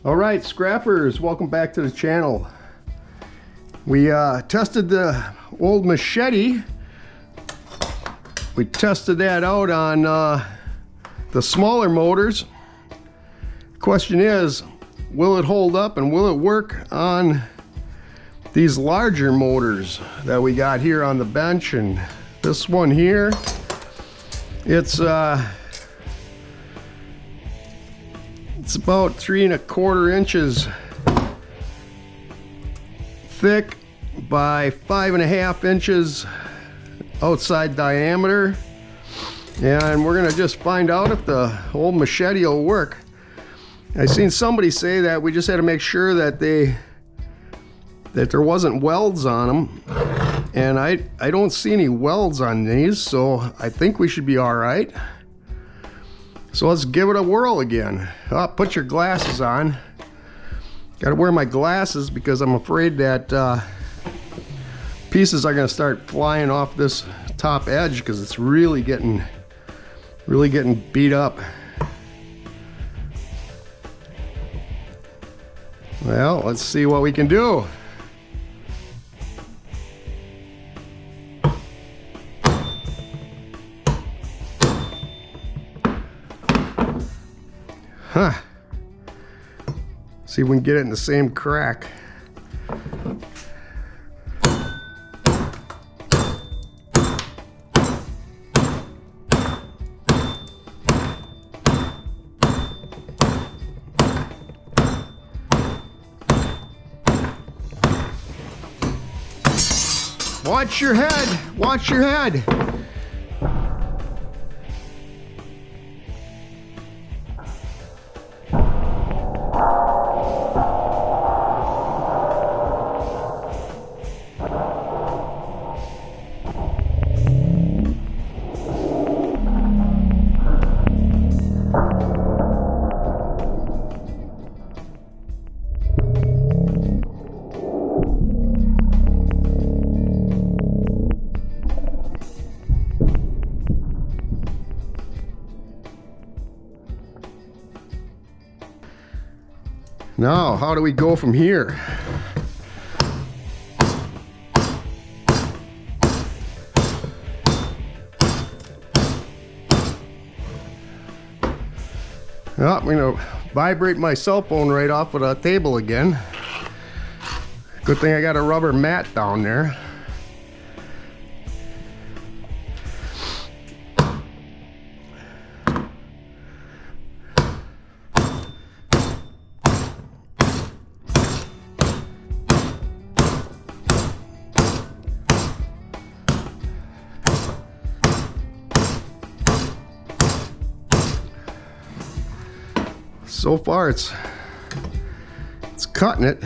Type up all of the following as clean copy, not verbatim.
Alright, scrappers, welcome back to the channel. We tested the old Machete. We tested that out on the smaller motors. Question is, will it hold up and will it work on these larger motors that we got here on the bench? And this one here, it's about 3 1/4 inches thick by 5 1/2 inches outside diameter, and we're gonna just find out if the old Machete will work. I seen somebody say that we just had to make sure that there wasn't welds on them, and I don't see any welds on these, so I think we should be all right. So let's give it a whirl again. Put your glasses on. Gotta wear my glasses because I'm afraid that pieces are gonna start flying off this top edge because it's really getting beat up. Well, let's see what we can do. See if we can get it in the same crack. Watch your head! Watch your head! Now, how do we go from here? I'm gonna vibrate my cell phone right off of the table again. Good thing I got a rubber mat down there. So far it's cutting it.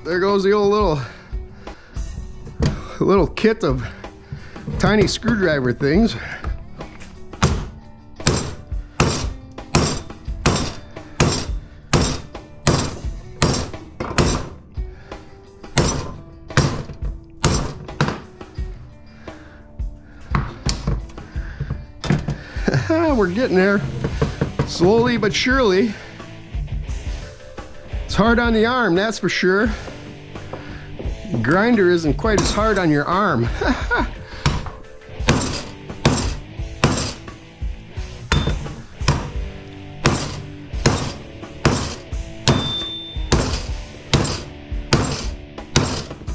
There goes the old little kit of tiny screwdriver things. We're getting there, slowly but surely. It's hard on the arm, that's for sure. The grinder isn't quite as hard on your arm.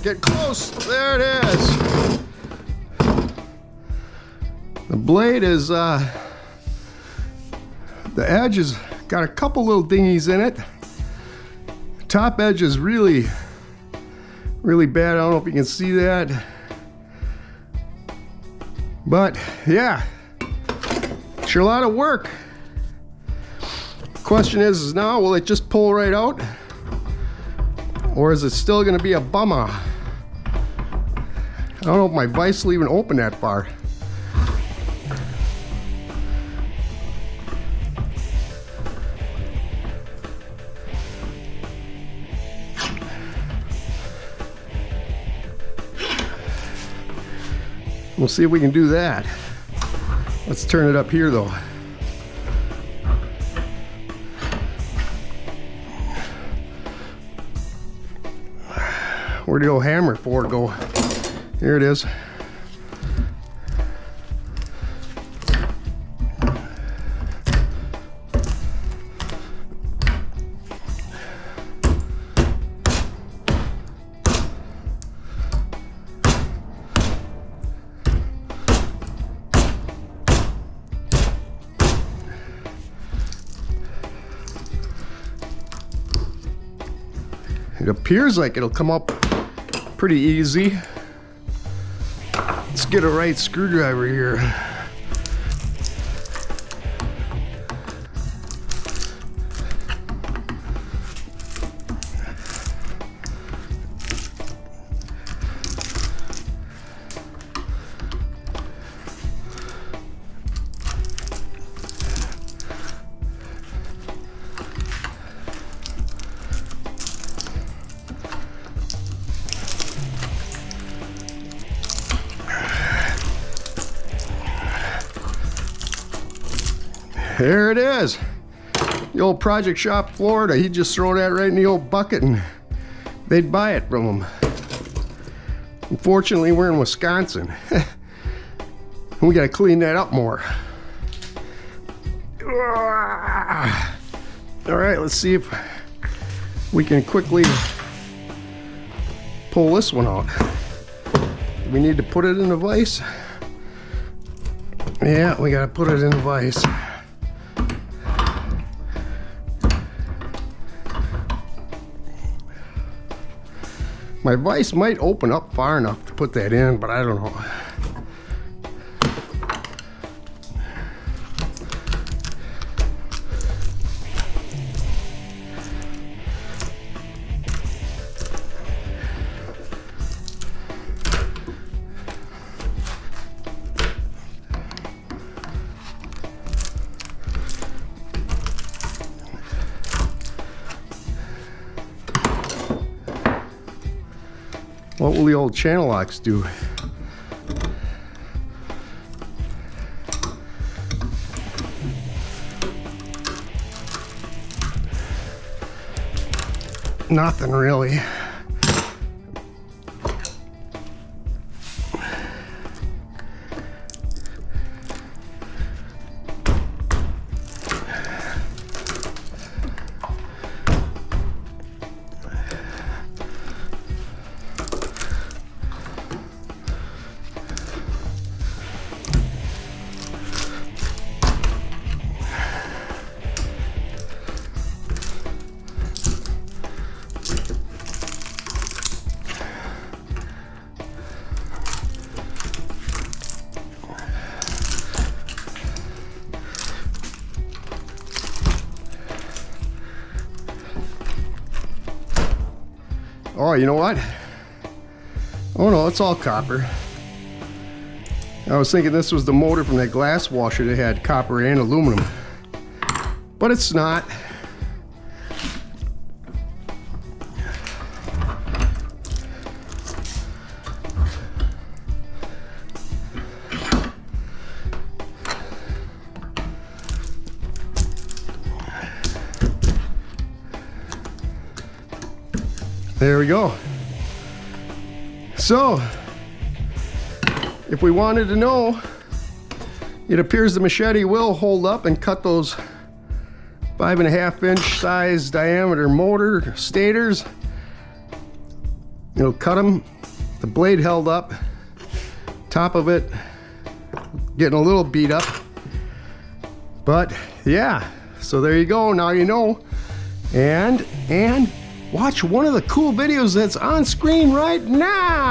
Get close, there it is. The blade is, the edge has got a couple little dingies in it. The top edge is really bad. I don't know if you can see that. But yeah, sure a lot of work. Question is now, will it just pull right out? Or is it still gonna be a bummer? I don't know if my vise will even open that far. We'll see if we can do that. Let's turn it up here though. Where'd the old hammer for go? Here it is. It appears like it'll come up pretty easy. Let's get a right screwdriver here. There it is. The old Project Shop Florida. He'd just throw that right in the old bucket and they'd buy it from him. Unfortunately, we're in Wisconsin. We gotta clean that up more. All right, let's see if we can quickly pull this one out. Do we need to put it in a vise? Yeah, we gotta put it in a vise. My vise might open up far enough to put that in, but I don't know. What will the old channel locks do? Nothing really. Oh, you know what? Oh no, it's all copper. I was thinking this was the motor from that glass washer that had copper and aluminum, but it's not. There we go. So, if we wanted to know, it appears the Machete will hold up and cut those 5.5 inch size diameter motor stators. It'll cut them. The blade held up. Top of it getting a little beat up. But yeah, so there you go. Now you know. And watch one of the cool videos that's on screen right now.